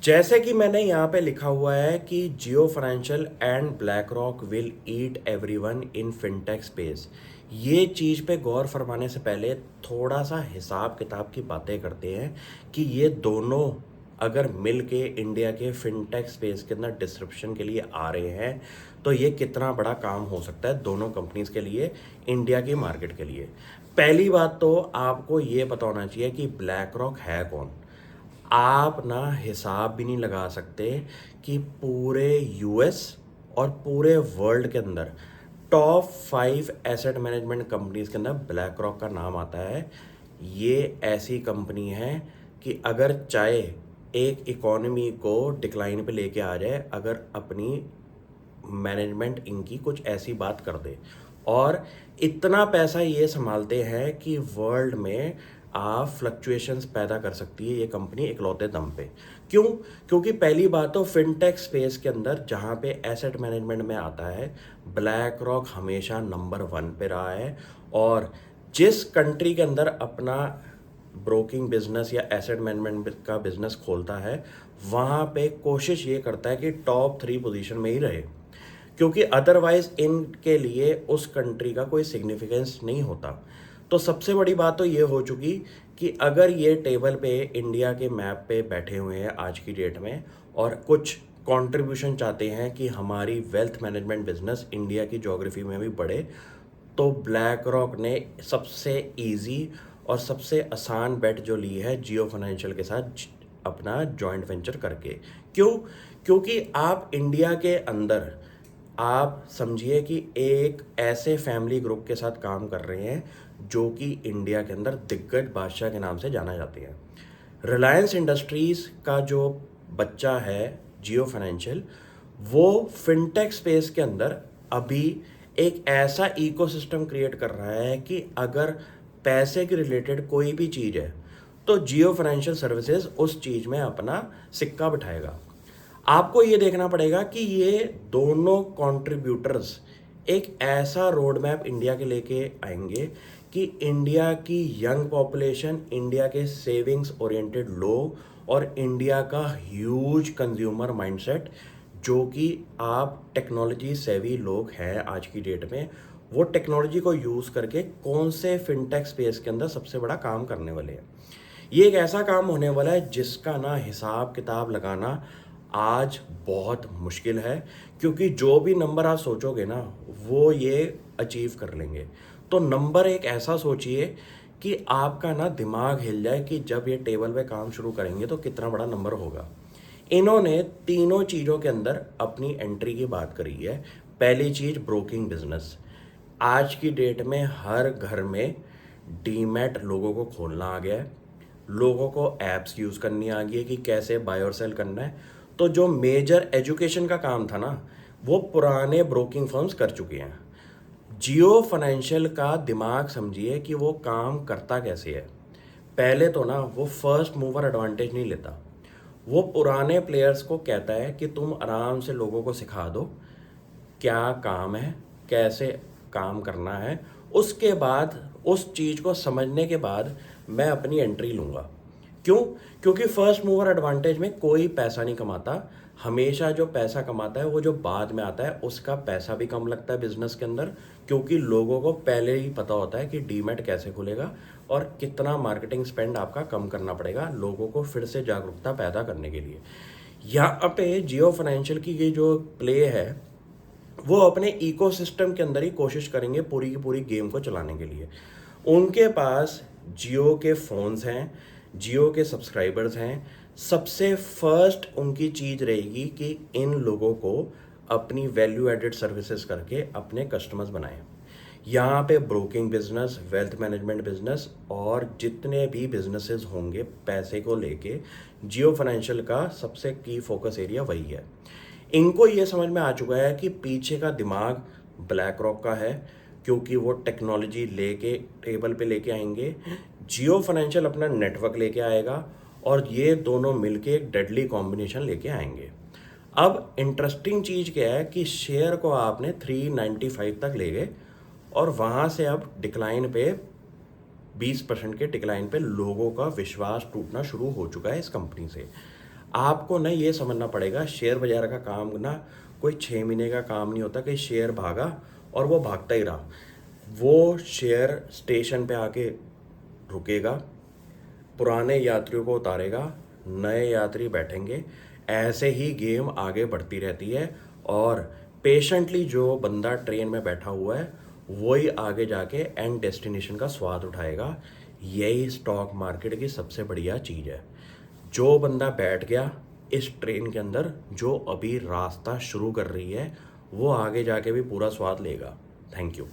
जैसे कि मैंने यहाँ पे लिखा हुआ है कि Jio financial and BlackRock will eat everyone in fintech space. ये चीज़ पे गौर फरमाने से पहले थोड़ा सा हिसाब किताब की बातें करते हैं कि ये दोनों अगर मिल के इंडिया के फिनटेक स्पेस के अंदर डिस्ट्रप्शन के लिए आ रहे हैं तो ये कितना बड़ा काम हो सकता है दोनों कंपनीज़ के लिए, इंडिया की मार्केट के लिए। पहली बात तो आपको ये पता होना चाहिए कि ब्लैक रॉक है कौन। आप ना हिसाब भी नहीं लगा सकते कि पूरे यूएस और पूरे वर्ल्ड के अंदर टॉप 5 एसेट मैनेजमेंट कंपनीज के अंदर ब्लैक रॉक का नाम आता है। ये ऐसी कंपनी है कि अगर चाहे एक इकोनॉमी को डिक्लाइन पे लेके आ जाए, अगर अपनी मैनेजमेंट इनकी कुछ ऐसी बात कर दे, और इतना पैसा ये संभालते हैं कि वर्ल्ड में आप फ्लक्चुएशंस पैदा कर सकती है ये कंपनी इकलौते दम पे। क्यों? क्योंकि पहली बात तो फिनटेक स्पेस के अंदर जहाँ पे एसेट मैनेजमेंट में आता है, ब्लैक रॉक हमेशा नंबर 1 पे रहा है। और जिस कंट्री के अंदर अपना ब्रोकिंग बिजनेस या एसेट मैनेजमेंट का बिजनेस खोलता है, वहाँ पे कोशिश ये करता है कि टॉप 3 पोजीशन में ही रहे, क्योंकि अदरवाइज इनके लिए उस कंट्री का कोई सिग्निफिकेंस नहीं होता। तो सबसे बड़ी बात तो ये हो चुकी कि अगर ये टेबल पे इंडिया के मैप पे बैठे हुए हैं आज की डेट में और कुछ कंट्रीब्यूशन चाहते हैं कि हमारी वेल्थ मैनेजमेंट बिजनेस इंडिया की ज्योग्राफी में भी बढ़े, तो ब्लैक रॉक ने सबसे इजी और सबसे आसान बेट जो ली है जियो फाइनेंशियल के साथ अपना जॉइंट वेंचर करके। क्यों? क्योंकि आप इंडिया के अंदर आप समझिए कि एक ऐसे फैमिली ग्रुप के साथ काम कर रहे हैं जो कि इंडिया के अंदर दिग्गज बादशाह के नाम से जाना जाते हैं। रिलायंस इंडस्ट्रीज़ का जो बच्चा है जियो फाइनेंशियल, वो फिनटेक स्पेस के अंदर अभी एक ऐसा इकोसिस्टम क्रिएट कर रहा है कि अगर पैसे के रिलेटेड कोई भी चीज़ है तो जियो फाइनेंशियल सर्विसेज उस चीज़ में अपना सिक्का बिठाएगा। आपको ये देखना पड़ेगा कि ये दोनों कंट्रीब्यूटर्स एक ऐसा रोड मैप इंडिया के लेके आएंगे कि इंडिया की यंग पॉपुलेशन, इंडिया के सेविंग्स ओरिएंटेड लोग और इंडिया का ह्यूज कंज्यूमर माइंडसेट, जो कि आप टेक्नोलॉजी सेवी लोग हैं आज की डेट में, वो टेक्नोलॉजी को यूज़ करके कौन से फिनटेक स्पेस के अंदर सबसे बड़ा काम करने वाले हैं। ये एक ऐसा काम होने वाला है जिसका ना हिसाब किताब लगाना आज बहुत मुश्किल है, क्योंकि जो भी नंबर आप सोचोगे ना वो ये अचीव कर लेंगे। तो नंबर एक ऐसा सोचिए कि आपका ना दिमाग हिल जाए कि जब ये टेबल पे काम शुरू करेंगे तो कितना बड़ा नंबर होगा। इन्होंने तीनों चीज़ों के अंदर अपनी एंट्री की बात करी है। पहली चीज़ ब्रोकिंग बिजनेस। आज की डेट में हर घर में डीमैट लोगों को खोलना आ गया है, लोगों को ऐप्स यूज़ करनी आ गई है कि कैसे बाय और सेल करना है। तो जो मेजर एजुकेशन का काम था ना, वो पुराने ब्रोकिंग फर्म्स कर चुके हैं। जियो फाइनेंशियल का दिमाग समझिए कि वो काम करता कैसे है। पहले तो ना वो फर्स्ट मूवर एडवांटेज नहीं लेता, वो पुराने प्लेयर्स को कहता है कि तुम आराम से लोगों को सिखा दो क्या काम है, कैसे काम करना है। उसके बाद उस चीज़ को समझने के बाद मैं अपनी एंट्री लूँगा। क्यों? क्योंकि फर्स्ट मूवर एडवांटेज में कोई पैसा नहीं कमाता। हमेशा जो पैसा कमाता है वो जो बाद में आता है उसका पैसा भी कम लगता है बिजनेस के अंदर, क्योंकि लोगों को पहले ही पता होता है कि डीमैट कैसे खुलेगा और कितना मार्केटिंग स्पेंड आपका कम करना पड़ेगा लोगों को फिर से जागरूकता पैदा करने के लिए। यहाँ पे जियो फाइनेंशियल की ये जो प्ले है वो अपने इकोसिस्टम के अंदर ही कोशिश करेंगे पूरी की पूरी गेम को चलाने के लिए। उनके पास जियो के फ़ोन्स हैं, जियो के सब्सक्राइबर्स हैं। सबसे फर्स्ट उनकी चीज़ रहेगी कि इन लोगों को अपनी वैल्यू एडेड सर्विसेज करके अपने कस्टमर्स बनाएं। यहाँ पे broking business, wealth management business और जितने भी बिजनेसेस होंगे पैसे को लेके, जियो फाइनेंशियल का सबसे की फोकस एरिया वही है। इनको ये समझ में आ चुका है कि पीछे का दिमाग ब्लैक रॉक का है, क्योंकि वो टेक्नोलॉजी लेके टेबल पे लेके आएंगे, जियो फाइनेंशियल अपना नेटवर्क लेके आएगा और ये दोनों मिलके एक डेडली कॉम्बिनेशन लेके आएंगे। अब इंटरेस्टिंग चीज़ क्या है कि शेयर को आपने 395 तक ले गए और वहाँ से अब डिक्लाइन पे 20% के डिक्लाइन पे लोगों का विश्वास टूटना शुरू हो चुका है इस कंपनी से। आपको ना ये समझना पड़ेगा, शेयर बाजार का काम ना कोई 6 महीने का काम नहीं होता कि शेयर भागा और वो भागता ही रहा। वो शेयर स्टेशन पे आके रुकेगा, पुराने यात्रियों को उतारेगा, नए यात्री बैठेंगे। ऐसे ही गेम आगे बढ़ती रहती है और पेशेंटली जो बंदा ट्रेन में बैठा हुआ है वही आगे जाके एंड डेस्टिनेशन का स्वाद उठाएगा। यही स्टॉक मार्केट की सबसे बढ़िया चीज़ है। जो बंदा बैठ गया इस ट्रेन के अंदर, जो अभी रास्ता शुरू कर रही है, वो आगे जाके भी पूरा स्वाद लेगा। Thank you.